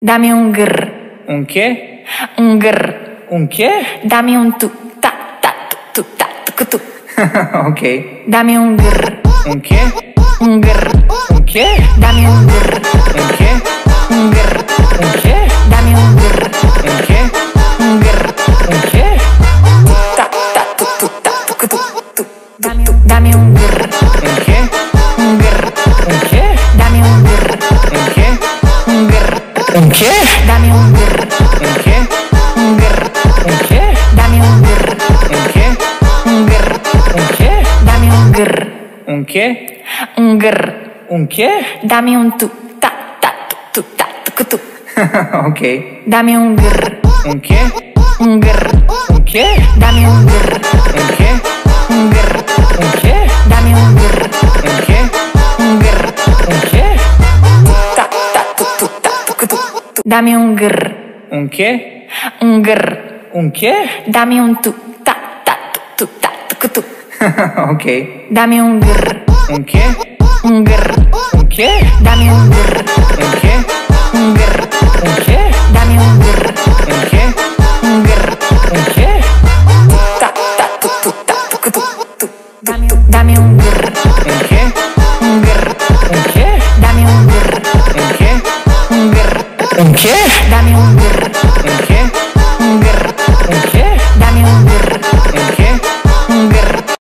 Dame un grr. Un che? Un grr. Un che? Dame un tu. Ta ta tu ta tu tu. Ok. Dame un grr. Un che? Un grr. Un che? Dame un grr. Un che? Un grr. Un che? Dame un grr. Un che? Un grr. Un che? Ta ta tu ta tu. Dame un grr. Un che? Un grr. Un che? Dame un grr. Un che? Un grr. Un che? Dame un grr. Un che? Un grr. Un che? Dame un grr. Un che? Un grr. Un che? Dame un grr. Un che? Un grr. Un che? Dame un tu ta tu ta tu. Ok. Dame un grr. Un che? Un grr. Un che? Dame un grr. Un che? Un grr. Un che? Dame un grr. Un che? Un grr. Un che? Ta tu. Dame un grr. Un che? Un grr. Un che? Dame un tu ta tu tu. Ok. Dame un grr. Un che? Un grr. Un che? Dame un grr. Un che?